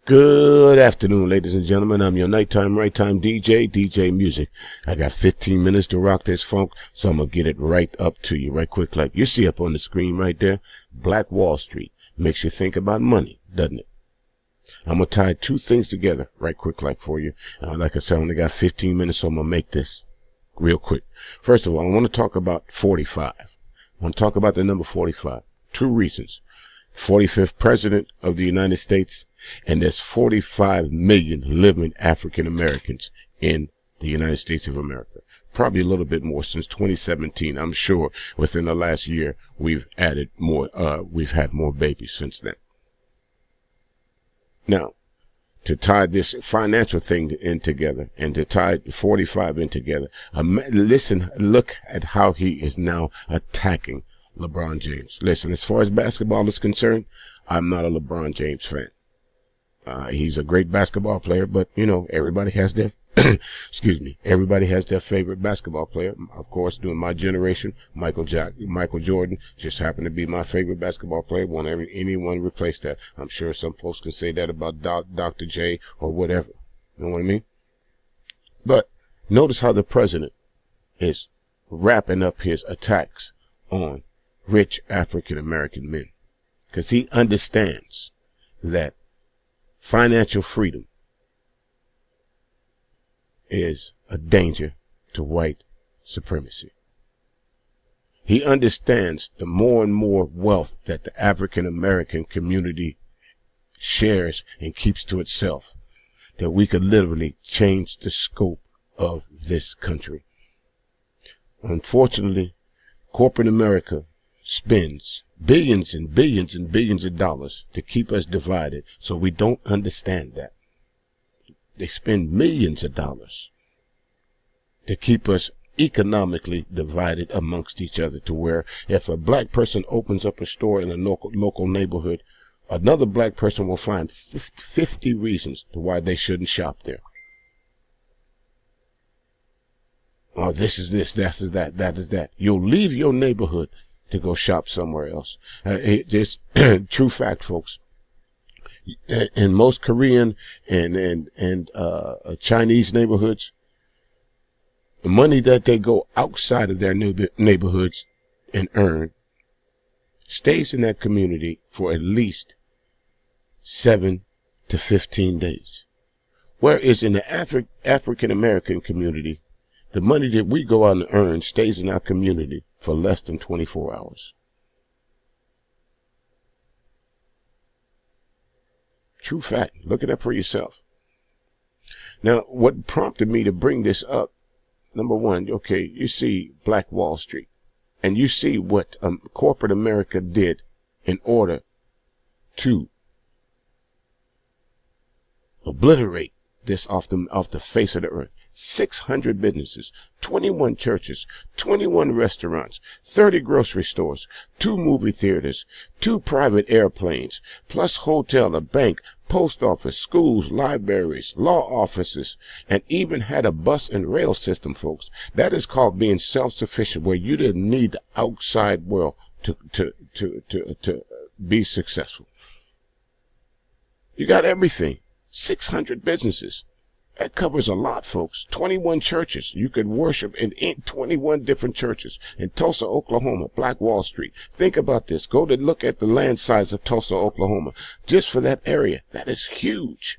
Good afternoon, ladies and gentlemen. I'm your nighttime, right time DJ, DJ Music. I got 15 minutes to rock this funk, so I'm going to get it right up to you right quick. Like you see up on the screen right there, Black Wall Street. Makes you think about money, doesn't it? I'm going to tie two things together right quick like for you. Like I said, I only got 15 minutes, so I'm going to make this real quick. First of all, I want to talk about 45. I want to talk about the number 45. Two reasons. 45th President of the United States, and there's 45 million living African Americans in the United States of America. Probably a little bit more since 2017. I'm sure within the last year we've added more, we've had more babies since then. Now, to tie this financial thing in together and to tie 45 in together, look at how he is now attacking LeBron James. Listen, as far as basketball is concerned, I'm not a LeBron James fan. He's a great basketball player, but you know, everybody has their, everybody has their favorite basketball player. Of course, during my generation, Michael Jordan just happened to be my favorite basketball player. Won't anyone replace that? I'm sure some folks can say that about Dr. J or whatever. You know what I mean? But notice how the president is wrapping up his attacks on rich African American men, because he understands that financial freedom is a danger to white supremacy. He understands the more and more wealth that the African American community shares and keeps to itself, that we could literally change the scope of this country. Unfortunately, corporate America spends billions and billions and billions of dollars to keep us divided, so we don't understand that. They spend millions of dollars to keep us economically divided amongst each other, to where if a black person opens up a store in a local neighborhood, another black person will find 50 reasons to why they shouldn't shop there. Oh, this is this, that is that, that is that. You'll leave your neighborhood to go shop somewhere else. It's true fact, folks. In most Korean and Chinese neighborhoods, the money that they go outside of their neighborhoods and earn stays in that community for at least 7 to 15 days. Whereas in the African American community, the money that we go out and earn stays in our community for less than 24 hours. True fact. Look it up for yourself. Now, what prompted me to bring this up, number one, okay, you see Black Wall Street, and you see what corporate America did in order to obliterate this off the face of the earth. 600 businesses, 21 churches, 21 restaurants, 30 grocery stores, 2 movie theaters, 2 private airplanes, plus hotel, a bank, post office, schools, libraries, law offices, and even had a bus and rail system, folks. That is called being self-sufficient, where you didn't need the outside world to be successful. You got everything. 600 businesses. That covers a lot, folks. 21 churches. You could worship in 21 different churches in Tulsa, Oklahoma, Black Wall Street. Think about this. Go to look at the land size of Tulsa, Oklahoma. Just for that area. That is huge.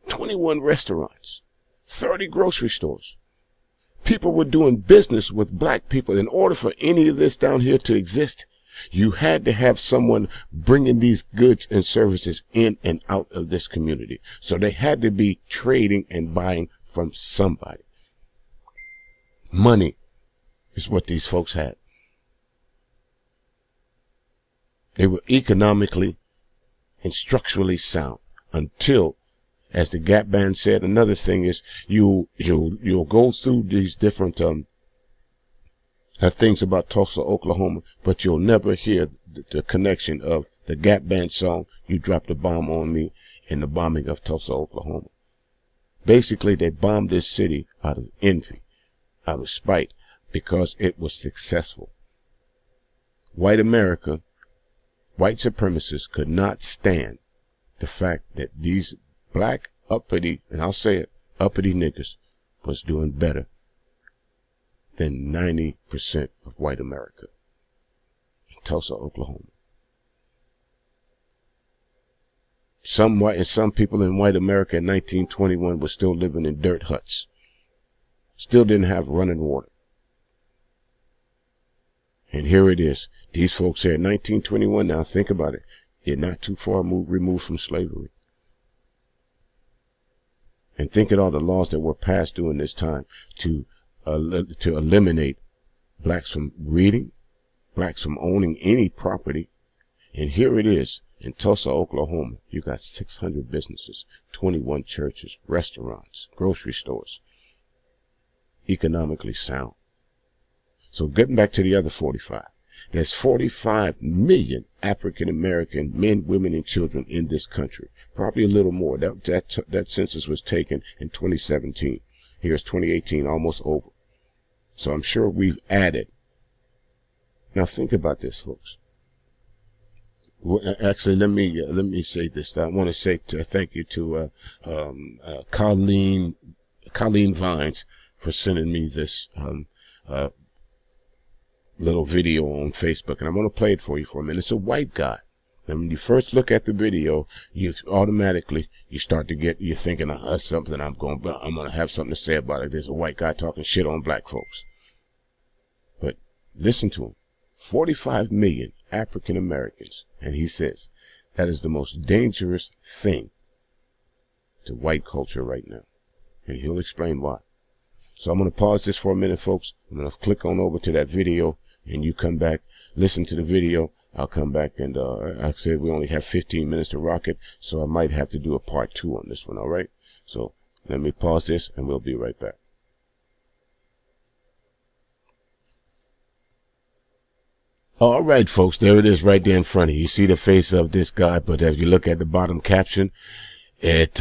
21 restaurants. 30 grocery stores. People were doing business with black people. In order for any of this down here to exist, you had to have someone bringing these goods and services in and out of this community. So they had to be trading and buying from somebody. Money is what these folks had. They were economically and structurally sound until, as the Gap Band said, another thing is you'll go through these different things about Tulsa, Oklahoma, but you'll never hear the connection of the Gap Band song, You Dropped a Bomb on Me, and the bombing of Tulsa, Oklahoma. Basically, they bombed this city out of envy, out of spite, because it was successful. White America white supremacists could not stand the fact that these black uppity, and I'll say it, uppity niggas was doing better than 90% of white America in Tulsa, Oklahoma. Some people in white America in 1921 were still living in dirt huts, still didn't have running water. And here it is. These folks here in 1921, now think about it. You're not too far removed from slavery. And think of all the laws that were passed during this time to eliminate blacks from reading, blacks from owning any property. And here it is in Tulsa, Oklahoma. You got 600 businesses, 21 churches, restaurants, grocery stores. Economically sound. So getting back to the other 45, there's 45 million African American men, women, and children in this country. Probably a little more. That census was taken in 2017. Here's 2018, almost over. So I'm sure we've added. Now think about this, folks. Actually, let me say this. I want to say thank you to Colleen Vines for sending me this little video on Facebook, and I'm going to play it for you for a minute. It's a white guy. And when you first look at the video, you automatically start to you're thinking, that's something I'm going to have something to say about it. There's a white guy talking shit on black folks. But listen to him. 45 million African Americans, and he says that is the most dangerous thing to white culture right now, and he'll explain why. So I'm going to pause this for a minute, folks. I'm going to click on over to that video, and you come back, listen to the video. I'll come back, and like I said, we only have 15 minutes to rock it, so I might have to do a part 2 on this one, all right? So let me pause this, and we'll be right back. All right, folks, there it is right there in front of you. You see the face of this guy, but as you look at the bottom caption, it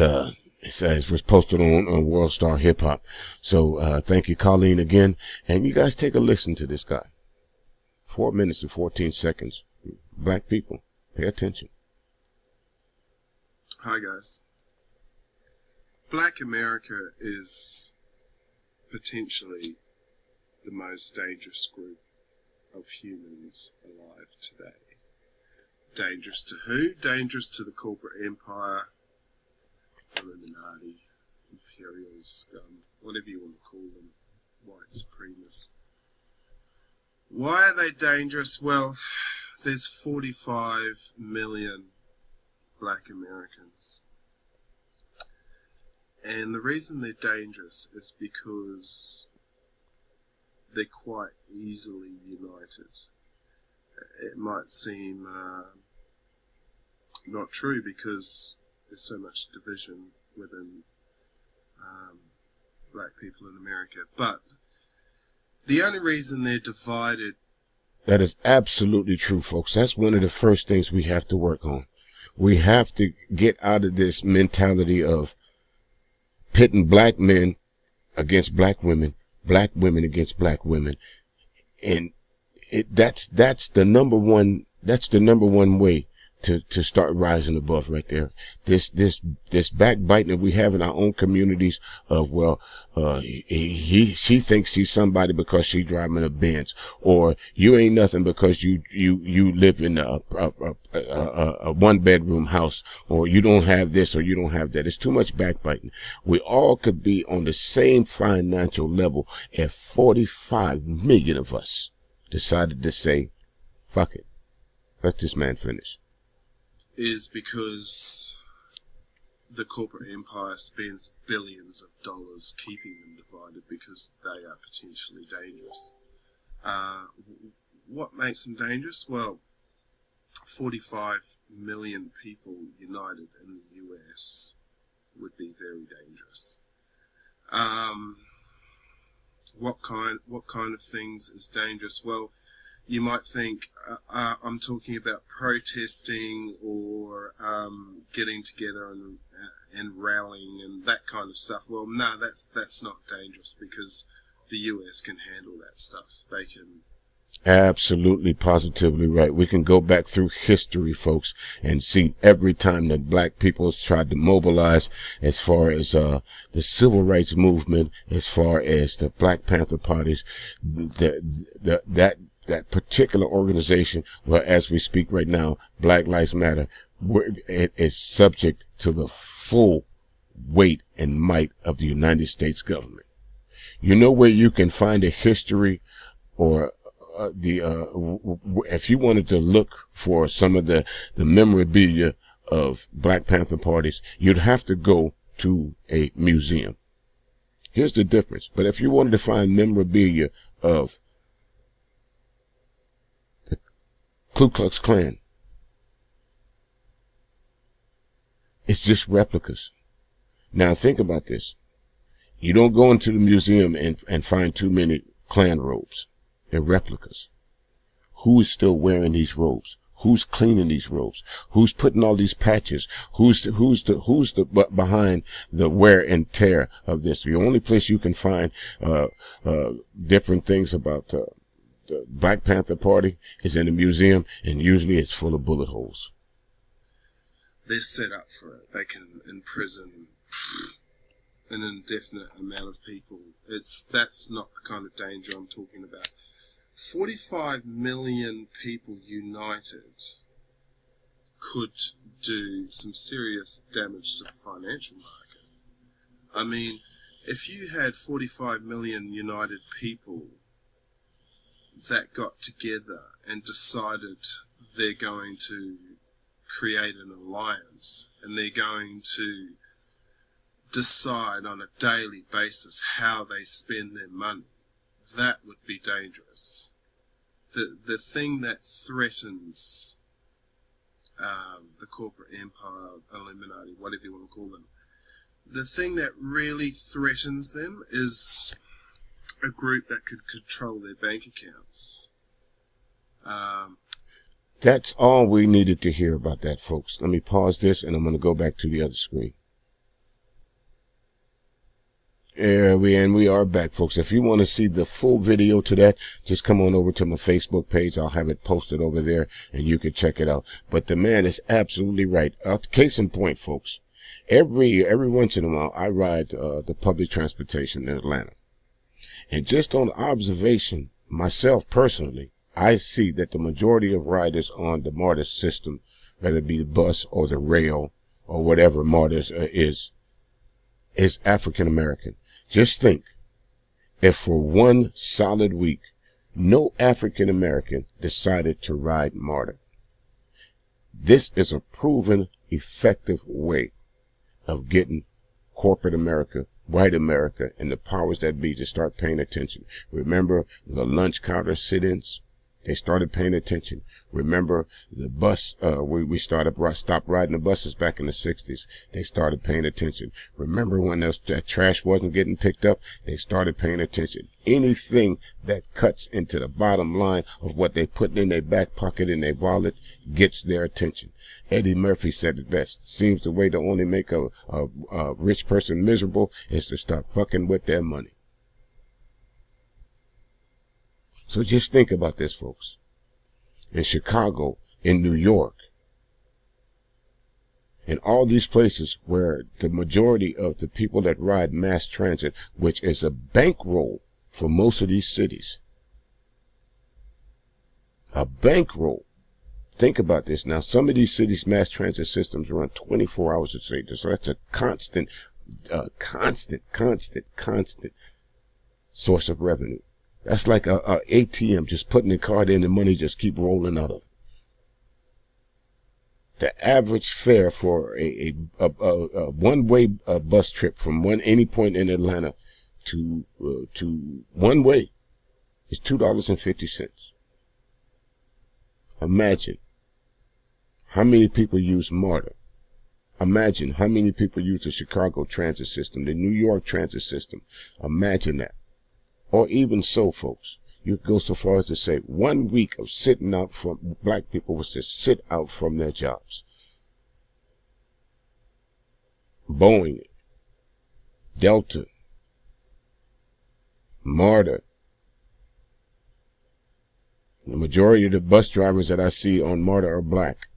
says was posted on World Star Hip Hop. So thank you, Colleen, again. And you guys take a listen to this guy. 4 minutes and 14 seconds. Black people, pay attention. Hi, guys. Black America is potentially the most dangerous group of humans alive today. Dangerous to who? Dangerous to the corporate empire, Illuminati, imperial scum, whatever you want to call them, white supremacists. Why are they dangerous? Well, there's 45 million black Americans. And the reason they're dangerous is because they're quite easily united. It might seem not true because there's so much division within black people in America. But the only reason they're divided... That is absolutely true, folks. That's one of the first things we have to work on. We have to get out of this mentality of pitting black men against black women against black women. And that's the number one way to start rising above right there. This backbiting that we have in our own communities of, well, she thinks she's somebody because she's driving a Benz, or you ain't nothing because you live in a 1-bedroom house, or you don't have this or you don't have that. It's too much backbiting. We all could be on the same financial level if 45 million of us decided to say, fuck it. Let this man finish. Is because the corporate empire spends billions of dollars keeping them divided because they are potentially dangerous. What makes them dangerous? Well, 45 million people united in the US would be very dangerous. What kind of things is dangerous? Well, you might think I'm talking about protesting or getting together and rallying and that kind of stuff. Well, no, that's not dangerous because the US can handle that stuff. They can Absolutely, positively right. We can go back through history, folks, and see every time that black people tried to mobilize, as far as the civil rights movement, as far as the Black Panther parties, that particular organization, well, as we speak right now, Black Lives Matter, it is subject to the full weight and might of the United States government. You know where you can find a history, or if you wanted to look for some of the memorabilia of Black Panther parties, you'd have to go to a museum. Here's the difference. But if you wanted to find memorabilia of the Ku Klux Klan, it's just replicas. Now think about this. You don't go into the museum and find too many Klan robes. They're replicas. Who is still wearing these robes? Who's cleaning these robes? Who's putting all these patches? Who's behind the wear and tear of this? The only place you can find different things about the Black Panther Party is in a museum, and usually it's full of bullet holes. They're set up for it. They can imprison an indefinite amount of people. That's not the kind of danger I'm talking about. 45 million people united could do some serious damage to the financial market. I mean, if you had 45 million united people that got together and decided they're going to create an alliance, and they're going to decide on a daily basis how they spend their money, that would be dangerous. The thing that threatens the corporate empire, Illuminati, whatever you want to call them, the thing that really threatens them is a group that could control their bank accounts. That's all we needed to hear about that, folks. Let me pause this, and I'm going to go back to the other screen. We are back, folks. If you want to see the full video to that, just come on over to my Facebook page. I'll have it posted over there, and you can check it out. But the man is absolutely right. Case in point, folks. Every once in a while, I ride the public transportation in Atlanta. And just on observation, myself personally, I see that the majority of riders on the MARTA system, whether it be the bus or the rail or whatever MARTA is African American. Just think, if for one solid week, no African American decided to ride MARTA. This is a proven, effective way of getting corporate America, white America, and the powers that be to start paying attention. Remember the lunch counter sit-ins? They started paying attention. Remember the bus, we stopped riding the buses back in the 60s. They started paying attention. Remember when that trash wasn't getting picked up? They started paying attention. Anything that cuts into the bottom line of what they put in their back pocket, in their wallet, gets their attention. Eddie Murphy said it best. Seems the way to only make a rich person miserable is to start fucking with their money. So just think about this, folks. In Chicago, in New York, in all these places where the majority of the people that ride mass transit, which is a bankroll for most of these cities, a bankroll. Think about this. Now, some of these cities' mass transit systems run 24 hours a day. So that's a constant source of revenue. That's like a ATM, just putting the card in and money just keep rolling out of it. The average fare for a one-way bus trip from any point in Atlanta to one way is $2.50. Imagine how many people use MARTA. Imagine how many people use the Chicago transit system, the New York transit system. Imagine that. Or even so, folks, you could go so far as to say 1 week of sitting out from black people was to sit out from their jobs. Boeing, Delta, MARTA, The majority of the bus drivers that I see on MARTA are black.